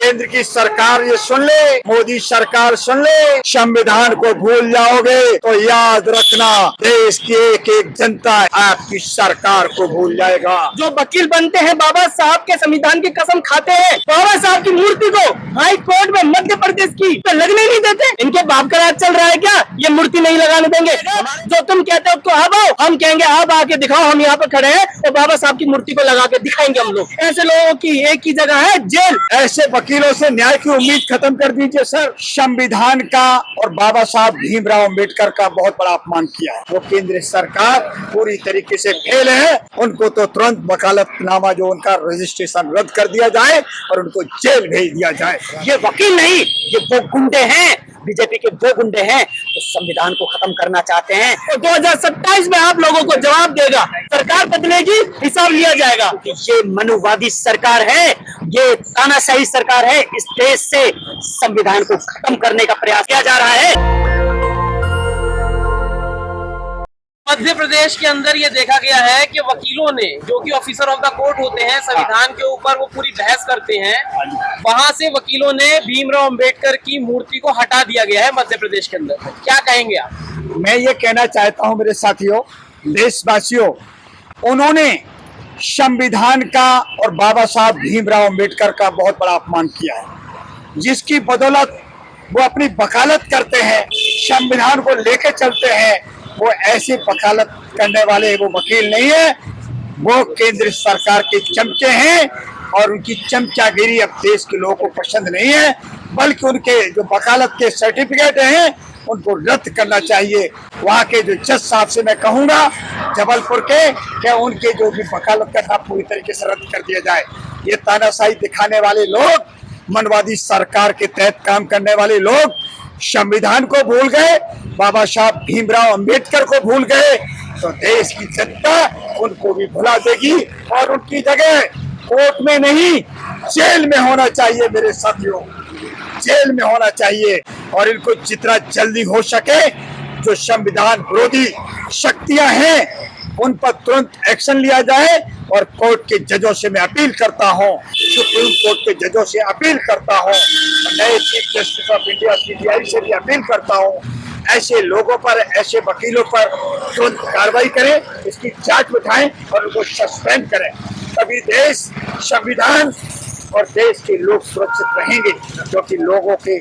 केंद्र की सरकार ये सुन ले, मोदी सरकार सुन ले, संविधान को भूल जाओगे तो याद रखना देश की एक एक जनता आपकी सरकार को भूल जाएगा। जो वकील बनते हैं बाबा साहब के संविधान की कसम खाते हैं, बाबा साहब की मूर्ति को हाई कोर्ट में मध्य प्रदेश की तो लगने नहीं देते। इनके बाप का राज चल रहा है क्या? ये मूर्ति नहीं लगाने देंगे। जो तुम कहते हो तो अब आओ, हम कहेंगे अब आके दिखाओ, हम यहाँ पे खड़े हैं और बाबा साहब की मूर्ति को लगा के दिखाएंगे हम लोग। ऐसे लोगों की एक ही जगह है, जेल। ऐसे वकीलों से न्याय की उम्मीद खत्म कर दीजिए सर। संविधान का और बाबा साहब भीमराव अम्बेडकर का बहुत बड़ा अपमान किया है। वो केंद्र सरकार पूरी तरीके से फेल है। उनको तो तुरंत वकालतनामा जो उनका रजिस्ट्रेशन रद्द कर दिया जाए और उनको जेल भेज दिया जाए। ये वकील नहीं, ये वो गुंडे हैं, बीजेपी के वो गुंडे हैं जो संविधान को खत्म करना चाहते हैं। तो 2027 में आप लोगों को जवाब देगा, सरकार बदलेगी, हिसाब लिया जाएगा। ये मनुवादी सरकार है, ये तानाशाही सरकार है। इस देश से संविधान को खत्म करने का प्रयास किया जा रहा है। मध्य प्रदेश के अंदर ये देखा गया है कि वकीलों ने, जो कि ऑफिसर ऑफ द कोर्ट होते हैं, संविधान के ऊपर वो पूरी बहस करते हैं, वहां से वकीलों ने भीमराव अंबेडकर की मूर्ति को हटा दिया गया है मध्य प्रदेश के अंदर। क्या कहेंगे आप? मैं ये कहना चाहता हूं मेरे साथियों, देशवासियों, उन्होंने संविधान का और बाबा साहब भीमराव अंबेडकर का बहुत बड़ा अपमान किया है, जिसकी बदौलत वो अपनी वकालत करते हैं, संविधान को लेकर चलते हैं। वो ऐसे वकालत करने वाले वो वकील नहीं है, वो केंद्र सरकार के चमचे हैं और उनकी चमचागिरी अब देश के लोगों को पसंद नहीं है। बल्कि उनके जो वकालत के सर्टिफिकेट हैं उनको रद्द करना चाहिए। वहाँ के जो जज साहब से मैं कहूँगा जबलपुर के, क्या उनके जो भी वकालत का था पूरी तरीके से रद्द कर दिया जाए। ये तानाशाही दिखाने वाले लोग, मनवादी सरकार के तहत काम करने वाले लोग संविधान को भूल गए, बाबा साहब भीमराव अंबेडकर को भूल गए, तो देश की जनता उनको भी भुला देगी और उनकी जगह कोर्ट में नहीं जेल में होना चाहिए। मेरे साथियों, जेल में होना चाहिए और इनको जितना जल्दी हो सके जो संविधान विरोधी शक्तियां हैं उन पर तुरंत एक्शन लिया जाए। और कोर्ट के जजों से मैं अपील करता हूं, सुप्रीम कोर्ट के जजों से अपील करता हूं, नए chief justice of India CBI से भी अपील करता हूं, ऐसे लोगों पर, ऐसे वकीलों पर तुरंत कार्रवाई करें, इसकी जांच बिठाएं और उनको सस्पेंड करें। तभी देश, संविधान और देश के लोग सुरक्षित रहेंगे। क्योंकि लोगों के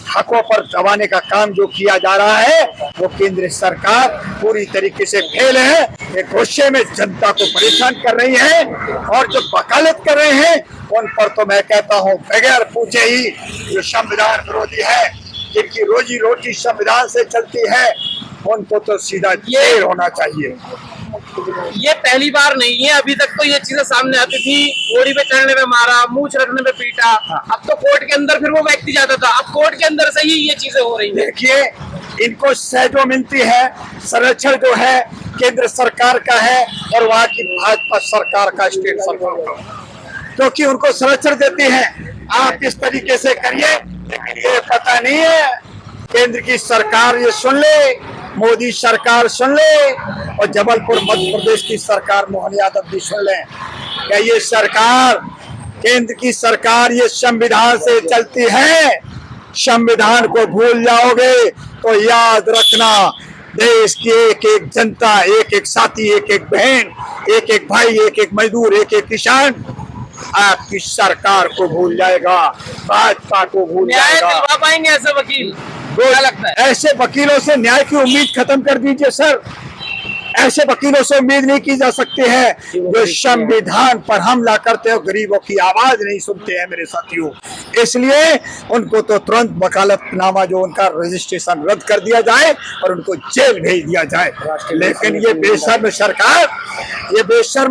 हकों पर दबाने का काम जो किया जा रहा है वो केंद्र सरकार पूरी तरीके से फेल है। एक गुस्से में जनता को परेशान कर रही है और जो वकालत कर रहे हैं उन पर तो मैं कहता हूं बगैर पूछे ही जो संविधान विरोधी है, जिनकी रोजी रोटी संविधान से चलती है, उनको तो सीधा जेल होना चाहिए। ये पहली बार नहीं है, अभी तक तो ये चीजें सामने आती थी। घोड़ी पे चढ़ने पे मारा, मूंछ रखने पे पीटा। अब तो कोर्ट के अंदर फिर वो व्यक्ति जाता था, अब कोर्ट के अंदर से ही ये चीजें हो रही हैं। देखिए, इनको सहजो मिलती है, संरक्षण जो है केंद्र सरकार का है और वहाँ की भाजपा सरकार का, स्टेट सरकार का, क्योंकि उनको संरक्षण देती है। आप इस तरीके से करिए, लेकिन ये पता नहीं है केंद्र की सरकार ये सुन ले, मोदी सरकार सुन ले और जबलपुर मध्य प्रदेश की सरकार मोहन यादव भी सुन ले। क्या ये सरकार, केंद्र की सरकार ये संविधान से चलती है? संविधान को भूल जाओगे तो याद रखना देश की एक एक जनता, एक एक साथी, एक एक बहन, एक एक भाई, एक एक मजदूर, एक एक किसान आपकी सरकार को भूल जाएगा, भाजपा को भूल जाएगा। न्याय दिलवा पाएंगे ऐसे वकील? क्या लगता है? ऐसे वकीलों से न्याय की उम्मीद खत्म कर दीजिए सर। ऐसे वकीलों से उम्मीद नहीं की जा सकती है जो संविधान पर हमला करते हो, गरीबों की आवाज नहीं सुनते हैं मेरे साथियों। इसलिए उनको तो तुरंत वकालतनामा जो उनका रजिस्ट्रेशन रद्द कर दिया जाए और उनको जेल भेज दिया जाए। लेकिन ये बेशर्म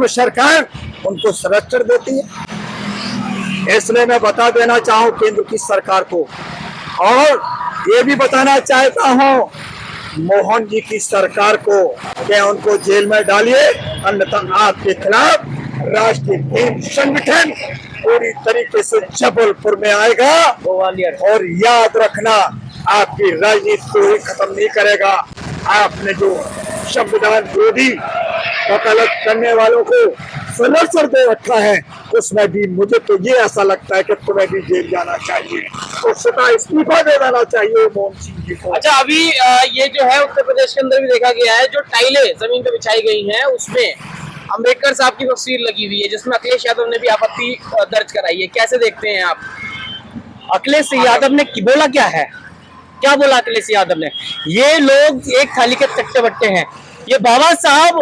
सरकार उनको संरक्षण देती है। इसलिए मैं बता देना चाहूँ केंद्र की सरकार को, और ये भी बताना चाहता हूँ मोहन जी की सरकार को, क्या उनको जेल में डालिए, अन्यथा आपके खिलाफ राष्ट्रीय भीम संगठन पूरी तरीके से जबलपुर में आएगा और याद रखना आपकी राजनीति को ही खत्म नहीं करेगा। आपने जो संविधान विरोधी वकालत करने वालों को फ्लर्सर दे रखा है, उसमें भी मुझे तो ये ऐसा लगता है कि तुम्हें भी जेल जाना चाहिए, तो सीधा इस्तीफा दे देना चाहिए मोहन सिंह जी को। अच्छा, अभी ये जो है उत्तर प्रदेश के अंदर भी देखा गया है, जो टाइलें जमीन पे बिछाई गई हैं उसमें अंबेडकर साहब की तस्वीर लगी हुई है, जिसमें अखिलेश यादव ने भी आपत्ति दर्ज कराई है। कैसे देखते हैं आप? अखिलेश यादव ने बोला क्या बोला अखिलेश यादव ने? ये लोग एक थाली के चट्टे बट्टे हैं। ये बाबा साहब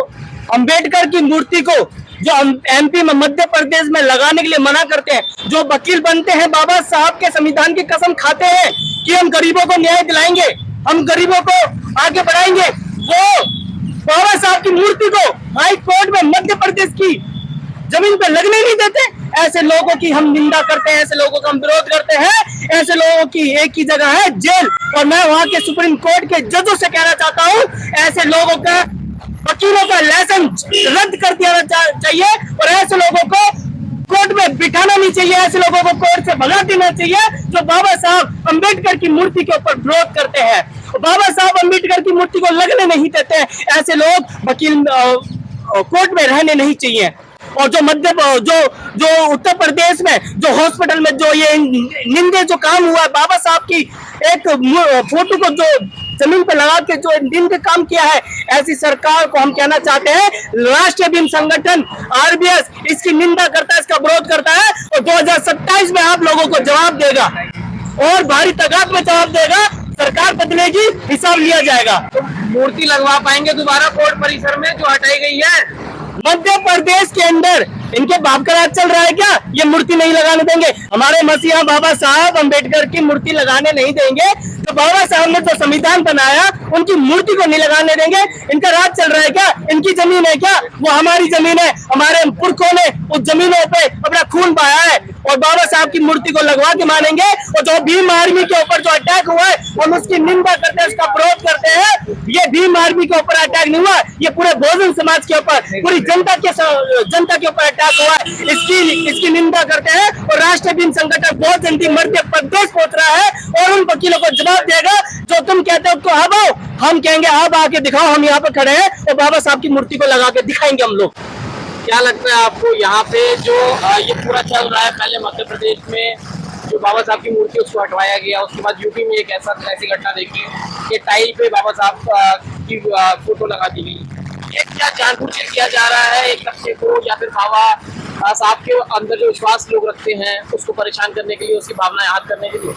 अंबेडकर की मूर्ति को जो एमपी में मध्य प्रदेश में लगाने के लिए मना करते हैं, जो वकील बनते हैं बाबा साहब के संविधान की कसम खाते हैं कि हम गरीबों को न्याय दिलाएंगे, हम गरीबों को आगे बढ़ाएंगे, वो बाबा साहब की मूर्ति को हाई कोर्ट में मध्य प्रदेश की जमीन पे लगने नहीं देते। ऐसे लोगों की हम निंदा करते हैं, ऐसे लोगों का हम विरोध करते हैं। ऐसे लोगों की एक ही जगह है, जेल। और मैं वहां के सुप्रीम कोर्ट के जजों से कहना चाहता हूं, ऐसे लोगों का, वकीलों का लाइसेंस रद्द कर दिया चाहिए और ऐसे लोगों को कोर्ट में बिठाना नहीं चाहिए, ऐसे लोगों को कोर्ट से भगा देना चाहिए जो बाबा साहब अंबेडकर की मूर्ति के ऊपर विरोध करते हैं। बाबा साहब अंबेडकर की मूर्ति को लगने नहीं देते हैं। ऐसे लोग वकील कोर्ट में रहने नहीं चाहिए। और जो उत्तर प्रदेश में जो हॉस्पिटल में जो ये निंदे जो काम हुआ है, बाबा साहब की एक फोटो को जो जमीन पर लगा के जो निंदे काम किया है, ऐसी सरकार को हम कहना चाहते हैं, राष्ट्रीय भीम संगठन आरबीएस इसकी निंदा करता है, इसका विरोध करता है और 2027 में आप लोगों को जवाब देगा और भारी तादाद में जवाब देगा। सरकार बदलेगी, हिसाब लिया जाएगा। तो मूर्ति लगवा पाएंगे दोबारा कोर्ट परिसर में जो हटाई गई है? मध्य प्रदेश के अंदर इनके बाप का राज चल रहा है क्या? ये मूर्ति नहीं लगाने देंगे। हमारे मसीहा बाबा साहब अंबेडकर की मूर्ति लगाने नहीं देंगे। तो बाबा साहब ने जो संविधान बनाया उनकी मूर्ति को नहीं लगाने देंगे। इनका राज चल रहा है क्या? इनकी जमीन है क्या? वो हमारी जमीन है। हमारे पुरखों ने उस जमीनों पे अपना खून बहाया है और बाबा साहब की मूर्ति को लगवा के मानेंगे। और जो भीम आर्मी के ऊपर जो अटैक हुआ है हम उसकी निंदा करते हैं, उसका विरोध करते हैं। ये भीम आर्मी के ऊपर अटैक नहीं हुआ, ये पूरे बहुजन समाज के ऊपर, पूरी जनता के ऊपर अटैक हुआ है। इसकी निंदा करते हैं और राष्ट्रीय भीम संगठन बहुत जल्दी मध्य प्रदेश पहुंच रहा है और उन वकीलों को जवाब देगा। जो तुम कहते हो तो अब आओ, हम कहेंगे अब आके दिखाओ, हम यहाँ पे खड़े हैं और बाबा साहब की मूर्ति को लगा के दिखाएंगे हम लोग। क्या लगता है आपको यहाँ पे जो ये पूरा चल रहा है? पहले मध्य प्रदेश में जो बाबा साहब की मूर्ति उसको हटवाया गया, उसके बाद यूपी में एक ऐसी घटना देखी कि टाइल पे बाबा साहब की फोटो लगा दी गई। ये क्या जानबूझ के किया जा रहा है एक तबके को, या फिर बाबा साहब के अंदर जो विश्वास लोग रखते हैं उसको परेशान करने के लिए, उसकी भावनाएं आहत करने के लिए?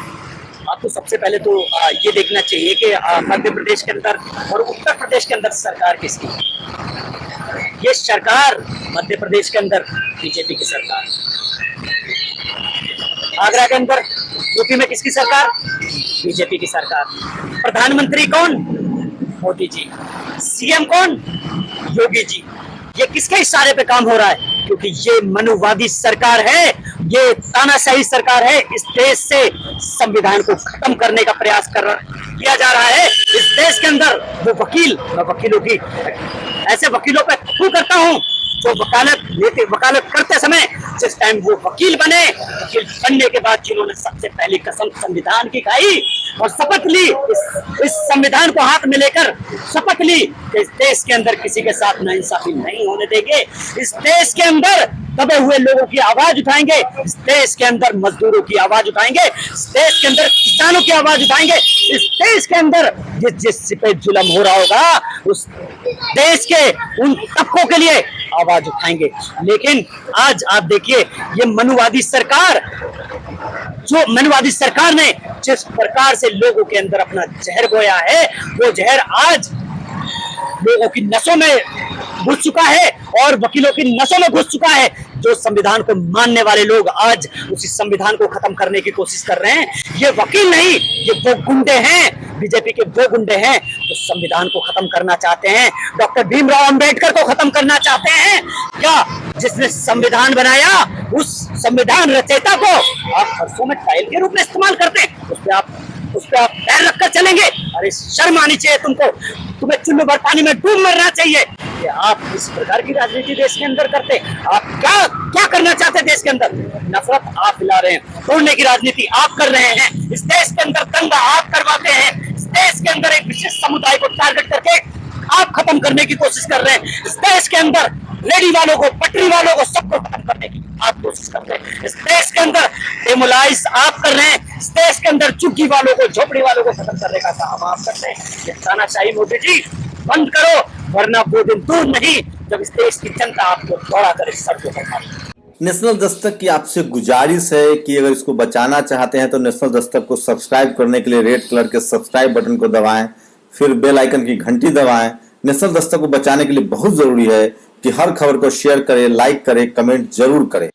आपको सबसे पहले तो ये देखना चाहिए कि मध्य प्रदेश के अंदर और उत्तर प्रदेश के अंदर सरकार किसकी है। ये सरकार मध्य प्रदेश के अंदर बीजेपी की सरकार, आगरा के अंदर यूपी में किसकी सरकार? बीजेपी की सरकार। प्रधानमंत्री कौन? मोदी जी। सीएम कौन? योगी जी। ये किसके इशारे पे काम हो रहा है? क्योंकि ये मनुवादी सरकार है, ये तानाशाही सरकार है। इस देश से संविधान को खत्म करने का प्रयास किया जा रहा है। इस देश के अंदर वो वकील, मैं वकीलों की ऐसे वकीलों पे खू करता हूँ जो वकालत करते समय जिस टाइम वो वकील बनने के बाद जिन्होंने सबसे पहली कसम संविधान की खाई और शपथ ली, इस संविधान को हाथ में लेकर शपथ ली कि इस देश के अंदर किसी के साथ नाइंसाफी नहीं होने देंगे। इस देश के अंदर दबे हुए लोगों की आवाज उठाएंगे, इस देश के अंदर मजदूरों की आवाज उठाएंगे, इस देश के अंदर किसानों की आवाज उठाएंगे, इस देश के अंदर जिस पे जुल्म हो रहा होगा उस देश के उन तबकों के लिए आवाज उठाएंगे। लेकिन आज आप देखिए ये मनुवादी सरकार ने जिस प्रकार से लोगों के अंदर अपना जहर बोया है, वो जहर आज लोगों की नसों में घुस चुका है और वकीलों की नसों में घुस चुका है। जो संविधान को मानने वाले लोग आज उसी संविधान को खत्म करने की कोशिश कर रहे हैं। ये वकील नहीं, ये वो गुंडे हैं, बीजेपी के वो गुंडे हैं जो संविधान को खत्म करना चाहते हैं, डॉक्टर भीमराव अंबेडकर को खत्म करना चाहते हैं। क्या जिसने संविधान बनाया उस संविधान रचयिता को आप फर्शों में टाइल के रूप में इस्तेमाल करते हैं, उस पे आप पैर रखकर चलेंगे? अरे शर्म आनी चाहिए तुमको। तुम्हें चुल्लू भर पानी में डूब मरना चाहिए कि आप इस प्रकार की राजनीति देश के अंदर करते। आप क्या करना चाहते हैं देश के अंदर? नफरत आप फैला रहे हैं, तोड़ने की राजनीति आप कर रहे हैं, इस देश के अंदर दंगा आप करवाते हैं, इस देश के अंदर एक विशेष समुदाय को टारगेट करके आप खत्म करने की कोशिश कर रहे हैं, इस देश के अंदर रेडी वालों को, पटरी वालों को, सबको खत्म करने की आप कोशिश कर रहे हैं। इस देश के अंदर डेमोलाइज आप कर रहे हैं, इस देश के अंदर चुग्गी वालों को, झोपड़ी वालों को खत्म करने का काम आप करते हैं। ये तानाशाही मोदी जी बंद करो, वरना वो दिन दूर नहीं जब इस देश की जनता आपको दौड़ा कर इस सड़कों पर मारेगी। नेशनल दस्तक की आपसे गुजारिश है कि अगर इसको बचाना चाहते हैं तो नेशनल दस्तक को सब्सक्राइब करने के लिए रेड कलर के सब्सक्राइब बटन को दबाएं, फिर बेल आइकन की घंटी दबाएं। नेशनल दस्तक को बचाने के लिए बहुत जरूरी है कि हर खबर को शेयर करें, लाइक करें, कमेंट जरूर करें।